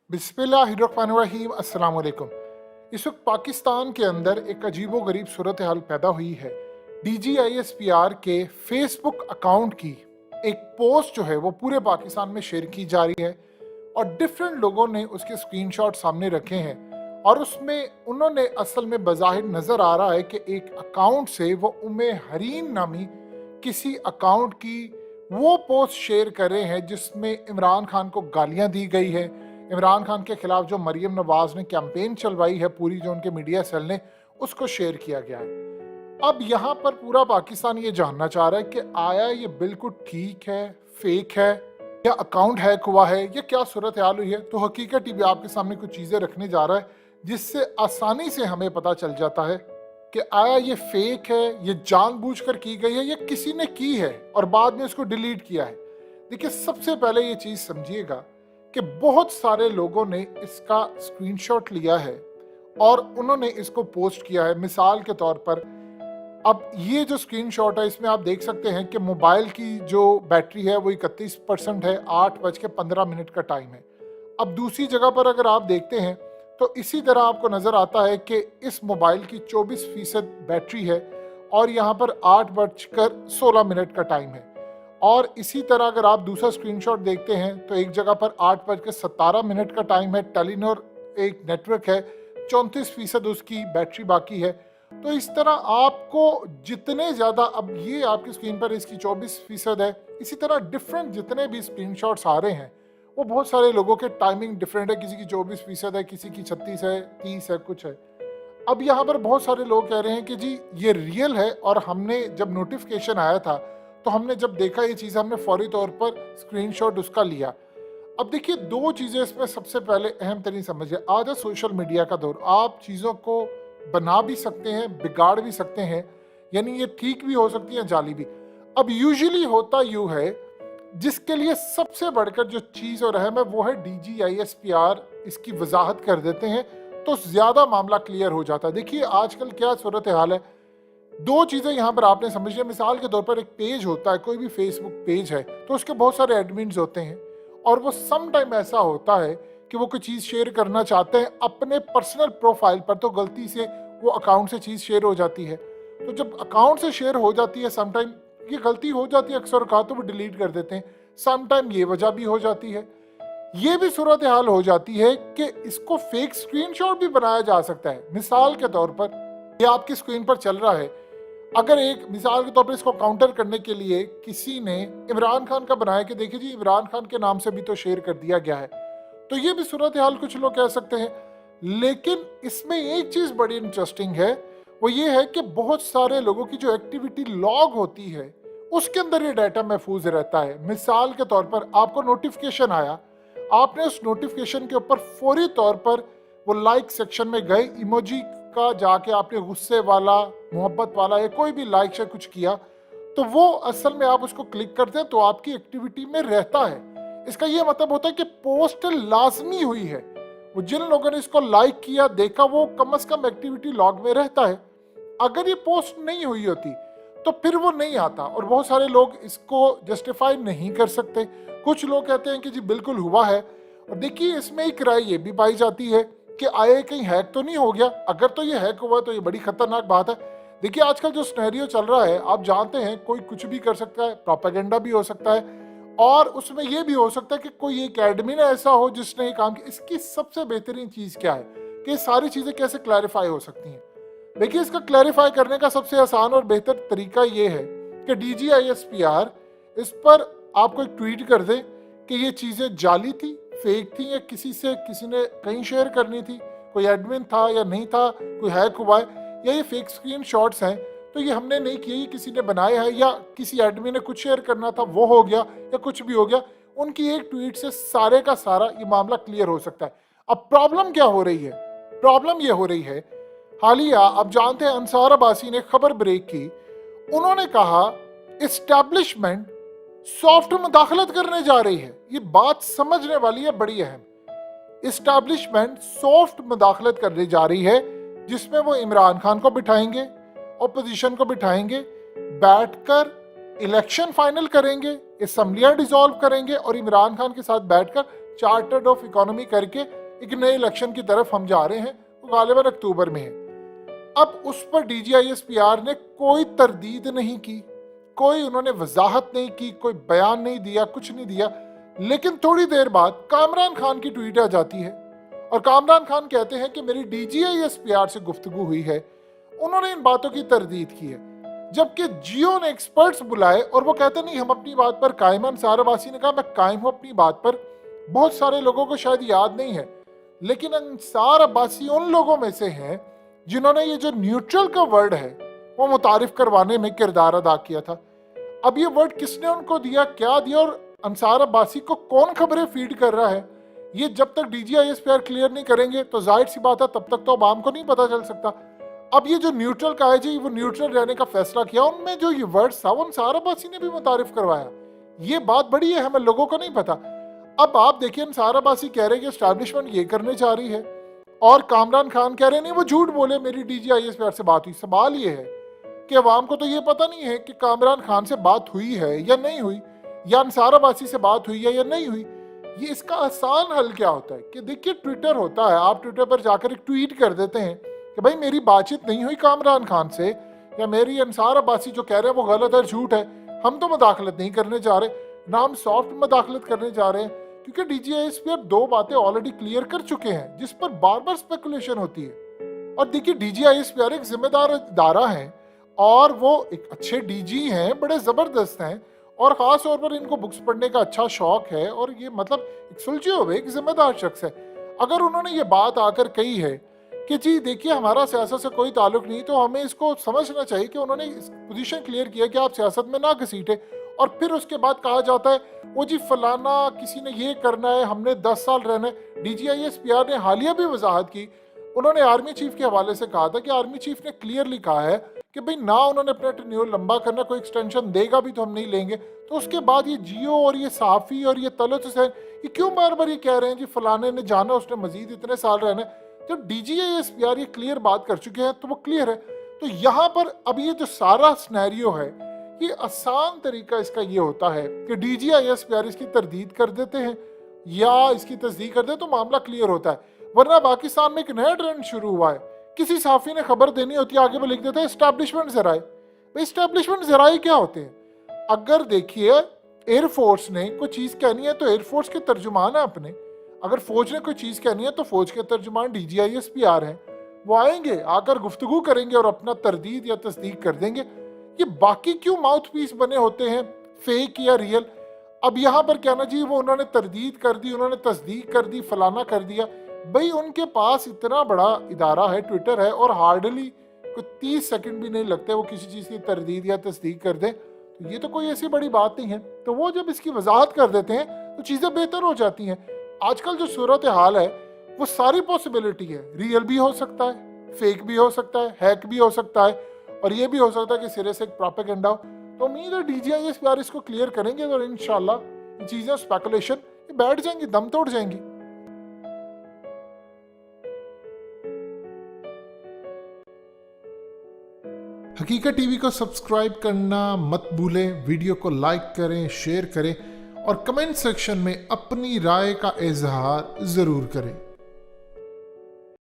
बिस्मिल्लाहिर्रहमानिर्रहीम अस्सलाम वालेकुम। इस वक्त पाकिस्तान के अंदर एक अजीबो गरीब सूरत हाल पैदा हुई है। DGISPR के फेसबुक अकाउंट की एक पोस्ट जो है वो पूरे पाकिस्तान में शेयर की जा रही है और डिफरेंट लोगों ने उसके स्क्रीनशॉट सामने रखे हैं और उसमें उन्होंने असल में बज़ाहिर नज़र आ रहा है कि एक अकाउंट से वो उम्मे हरीन नामी किसी अकाउंट की वो पोस्ट शेयर कर रहे हैं जिसमें इमरान खान को गालियां दी गई है। इमरान खान के खिलाफ जो मरियम नवाज ने कैंपेन चलवाई है पूरी, जो उनके मीडिया सेल ने, उसको शेयर किया गया है। अब यहाँ पर पूरा पाकिस्तान ये जानना चाह रहा है कि आया ये बिल्कुल ठीक है, फेक है, या अकाउंट हैक हुआ है, या क्या सूरत हाल हुई है। तो हकीकत टीवी आपके सामने कुछ चीज़ें रखने जा रहा है जिससे आसानी से हमें पता चल जाता है कि आया ये फेक है, ये जानबूझकर की गई है, या किसी ने की है और बाद में इसको डिलीट किया है। देखिए, सबसे पहले ये चीज़ समझिएगा कि बहुत सारे लोगों ने इसका स्क्रीनशॉट लिया है और उन्होंने इसको पोस्ट किया है। मिसाल के तौर पर, अब ये जो स्क्रीनशॉट है इसमें आप देख सकते हैं कि मोबाइल की जो बैटरी है वो 31% है, 8:15 का टाइम है। अब दूसरी जगह पर अगर आप देखते हैं तो इसी तरह आपको नज़र आता है कि इस मोबाइल की 24% बैटरी है और यहाँ पर 8:16 का टाइम है। और इसी तरह अगर आप दूसरा स्क्रीनशॉट देखते हैं तो एक जगह पर 8:17 का टाइम है। टेलीनॉर एक नेटवर्क है, 34% उसकी बैटरी बाकी है। तो इस तरह आपको जितने ज़्यादा, अब ये आपकी स्क्रीन पर इसकी 24% है, इसी तरह डिफरेंट जितने भी स्क्रीनशॉट्स आ रहे हैं वो बहुत सारे लोगों के टाइमिंग डिफरेंट है। किसी की 24% है, किसी की 36 है, 30 है, कुछ है। अब यहाँ पर बहुत सारे लोग कह रहे हैं कि जी ये रियल है, और हमने जब नोटिफिकेशन आया था तो हमने जब देखा ये चीज़, हमने फौरी तौर पर स्क्रीनशॉट उसका लिया। अब देखिए, दो चीज़ें इसमें सबसे पहले अहम तरीन समझिए। आज है सोशल मीडिया का दौर, आप चीज़ों को बना भी सकते हैं, बिगाड़ भी सकते हैं, यानी ये ठीक भी हो सकती है, जाली भी। अब यूजुअली होता यूँ है, जिसके लिए सबसे बढ़कर जो चीज़ और अहम है वो है DGISPR इसकी वजाहत कर देते हैं तो ज़्यादा मामला क्लियर हो जाता है। देखिए आजकल क्या सूरत हाल है, दो चीज़ें यहाँ पर आपने समझिए। मिसाल के तौर पर एक पेज होता है, कोई भी फेसबुक पेज है, तो उसके बहुत सारे एडमिन्स होते हैं और वो सम टाइम ऐसा होता है कि वो कोई चीज़ शेयर करना चाहते हैं अपने पर्सनल प्रोफाइल पर, तो गलती से वो अकाउंट से चीज़ शेयर हो जाती है। तो जब अकाउंट से शेयर हो जाती है, सम टाइम ये गलती हो जाती है, अक्सर का तो वो डिलीट कर देते हैं। सम टाइम ये वजह भी हो जाती है, ये भी सूरत हाल हो जाती है कि इसको फेक स्क्रीनशॉट भी बनाया जा सकता है। मिसाल के तौर पर ये आपकी स्क्रीन पर चल रहा है, अगर एक मिसाल के तौर पर इसको काउंटर करने के लिए किसी ने इमरान खान का बनाया कि देखिए जी इमरान खान के नाम से भी तो शेयर कर दिया गया है, तो ये भी सूरत हाल कुछ लोग कह सकते हैं। लेकिन इसमें एक चीज बड़ी इंटरेस्टिंग है, वो ये है कि बहुत सारे लोगों की जो एक्टिविटी लॉग होती है उसके अंदर ये डाटा महफूज रहता है। मिसाल के तौर पर आपको नोटिफिकेशन आया, आपने उस नोटिफिकेशन के ऊपर फौरी तौर पर वो लाइक सेक्शन में गए, इमोजी का जाके आपने गुस्से वाला, मोहब्बत वाला या कोई भी लाइक से कुछ किया, तो वो असल में आप उसको क्लिक करते हैं तो आपकी एक्टिविटी में रहता है। इसका ये मतलब होता है कि पोस्ट लाजमी हुई है, वो जिन लोगों ने इसको लाइक किया, देखा, वो कम से कम एक्टिविटी लॉग में रहता है। अगर ये पोस्ट नहीं हुई होती तो फिर वो नहीं आता, और बहुत सारे लोग इसको जस्टिफाई नहीं कर सकते। कुछ लोग कहते हैं कि जी बिल्कुल हुआ है। और देखिए, इसमें एक राय ये भी पाई जाती है कि आए कहीं हैक तो नहीं हो गया। अगर तो ये हैक हुआ तो ये बड़ी खतरनाक बात है। देखिए आजकल जो सिनेरियो चल रहा है, आप जानते हैं कोई कुछ भी कर सकता है, प्रोपेगेंडा भी हो सकता है, और उसमें यह भी हो सकता है कि कोई एक एडमिन ऐसा हो जिसने ये काम किया। इसकी सबसे बेहतरीन चीज क्या है कि सारी चीजें कैसे क्लैरिफाई हो सकती हैं। देखिए, इसका क्लैरिफाई करने का सबसे आसान और बेहतर तरीका यह है कि DGISPR इस पर आपको एक ट्वीट कर दे कि ये चीजें जाली थी, फेक थी, या किसी ने कहीं शेयर करनी थी, कोई एडमिन था या नहीं था, कोई हैक हुआ है, या ये फेक स्क्रीन शॉट्स हैं तो ये हमने नहीं किए, ये किसी ने बनाया है, या किसी एडमिन ने कुछ शेयर करना था वो हो गया, या कुछ भी हो गया। उनकी एक ट्वीट से सारे का सारा ये मामला क्लियर हो सकता है। अब प्रॉब्लम क्या हो रही है? प्रॉब्लम ये हो रही है, हालिया आप जानते हैं अंसार अब्बासी ने खबर ब्रेक की, उन्होंने कहा एस्टैब्लिशमेंट सॉफ्ट मुदाखलत करने जा रही है। ये बात समझने वाली है, बड़ी अहम। एस्टैब्लिशमेंट सॉफ्ट मुदाखलत करने जा रही है, जिसमें वो इमरान खान को बिठाएंगे, ऑपोजिशन को बिठाएंगे, बैठकर इलेक्शन फाइनल करेंगे, असेंबलियां डिसॉल्व करेंगे और इमरान खान के साथ बैठकर चार्टर्ड ऑफ इकोनॉमी करके एक नए इलेक्शन की तरफ हम जा रहे हैं, वो गालिबन अक्टूबर में है। अब उस पर DGISPR ने कोई तरदीद नहीं की, कोई उन्होंने वजाहत नहीं की, कोई बयान नहीं दिया, कुछ नहीं दिया। लेकिन थोड़ी देर बाद कामरान खान की ट्वीट आ जाती है और कामरान खान कहते हैं कि मेरी DGISPR से गुफ्तगू हुई है, उन्होंने इन बातों की तरदीद की है। जबकि जियो ने एक्सपर्ट्स बुलाए और वो कहते नहीं हम अपनी बात पर कायम हैं। अंसार अब्बासी ने कहा मैं कायम हूं अपनी बात पर। बहुत सारे लोगों को शायद याद नहीं है, लेकिन अंसार अब्बासी उन लोगों में से हैं जिन्होंने ये जो न्यूट्रल का वर्ड है वो मुतारिफ करवाने में किरदार अदा किया था। अब ये वर्ड किसने उनको दिया, क्या दिया और अंसार अब्बासी को कौन खबरें फीड कर रहा है, ये जब तक DGISPR क्लियर नहीं करेंगे तो जाहिर सी बात है तब तक तो आवाम को नहीं पता चल सकता। अब ये जो न्यूट्रल का है जी, वो न्यूट्रल रहने का फैसला किया, उनमें जो ये वर्ड्स था वो अंसार अब्बासी ने भी मुतारिफ करवाया। ये बात बड़ी है, हमें लोगों को नहीं पता। अब आप देखिए अंसार अब्बासी कह रहे हैं कि एस्टैब्लिशमेंट ये करने जा रही है और कामरान खान कह रहे नहीं वो झूठ बोले, मेरी DGISPR से बात हुई। सवाल ये है कि अवाम को तो ये पता नहीं है कि कामरान खान से बात हुई है या नहीं हुई, या अंसार अब्बासी से बात हुई है या नहीं हुई। ये इसका आसान हल क्या होता है कि देखिए ट्विटर होता है, आप ट्विटर पर जाकर एक ट्वीट कर देते हैं कि भाई मेरी बातचीत नहीं हुई कामरान खान से, या मेरी अंसार अब्बासी जो कह रहे हैं वो गलत है, झूठ है, हम तो मदाखलत नहीं करने जा रहे, ना हम सॉफ्ट मदाखलत करने जा रहे हैं, क्योंकि DGISPR दो बातें ऑलरेडी क्लियर कर चुके हैं जिस पर बार बार स्पेकुलेशन होती है। और देखिए DGISPR एक जिम्मेदार इदारा है और वो एक अच्छे DG हैं, बड़े जबरदस्त हैं, और खास तौर पर इनको बुक्स पढ़ने का अच्छा शौक है, और ये मतलब एक सुलझे हुए एक जिम्मेदार शख्स है। अगर उन्होंने ये बात आकर कही है कि जी देखिए हमारा सियासत से कोई ताल्लुक नहीं, तो हमें इसको समझना चाहिए कि उन्होंने इस पोजीशन क्लियर किया कि आप सियासत में ना घसीटे। और फिर उसके बाद कहा जाता है वो जी फलाना किसी ने ये करना है, हमने 10 साल रहना है। DGISPR ने हालिया भी वजाहत की, उन्होंने आर्मी चीफ के हवाले से कहा था कि आर्मी चीफ ने क्लियरली कहा है कि भाई ना उन्होंने अपना टेन्योर लंबा करना, कोई एक्सटेंशन देगा भी तो हम नहीं लेंगे। तो उसके बाद ये जियो और ये साफी और ये तलत हुसैन ये क्यों बार बार ये कह रहे हैं जी फलाने ने जाना, उसने मजीद इतने साल रहना है। जब DGISPR ये क्लियर बात कर चुके हैं तो वो क्लियर है। तो यहाँ पर अब ये जो सारा सिनेरियो है, ये आसान तरीका इसका ये होता है कि DGISPR इसकी तरदीद कर देते हैं या इसकी तस्दीक कर दे तो मामला क्लियर होता है। वरना पाकिस्तान में एक नया ट्रेंड शुरू हुआ है, किसी साफी ने खबर देनी होती है आगे वो लिख देता है एस्टैब्लिशमेंट जराए। भाई एस्टैब्लिशमेंट जराए क्या होते हैं? अगर देखिए एयरफोर्स ने कोई चीज़ कहनी है तो एयरफोर्स के तर्जुमान है अपने, अगर फौज ने कोई चीज़ कहनी है तो फौज के तर्जुमान DGISPR हैं, वो आएंगे आकर गुफ्तगू करेंगे और अपना तरदीद या तस्दीक कर देंगे। ये बाकी क्यों माउथ पीस बने होते हैं, फेक या रियल? अब यहाँ पर कहना जी वो उन्होंने तरदीद कर दी, उन्होंने तस्दीक कर दी, फलाना कर दिया। भाई उनके पास इतना बड़ा इदारा है, ट्विटर है, और हार्डली कोई 30 सेकंड भी नहीं लगते वो किसी चीज़ की तरदीद या तस्दीक कर दें। तो ये तो कोई ऐसी बड़ी बात नहीं है। तो वो जब इसकी वजाहत कर देते हैं तो चीज़ें बेहतर हो जाती हैं। आजकल जो सूरत हाल है वो सारी पॉसिबिलिटी है, रियल भी हो सकता है, फेक भी हो सकता है, हैक भी हो सकता है, और ये भी हो सकता है कि सिरे से एक प्रोपेगेंडा हो। तो उम्मीद है DGISPR इसको क्लियर करेंगे और इंशाल्लाह ये चीज़ें स्पेकुलेशन बैठ जाएंगी, दम तोड़ जाएंगी। हकीकत टीवी को सब्सक्राइब करना मत भूलें, वीडियो को लाइक करें, शेयर करें और कमेंट सेक्शन में अपनी राय का इजहार ज़रूर करें।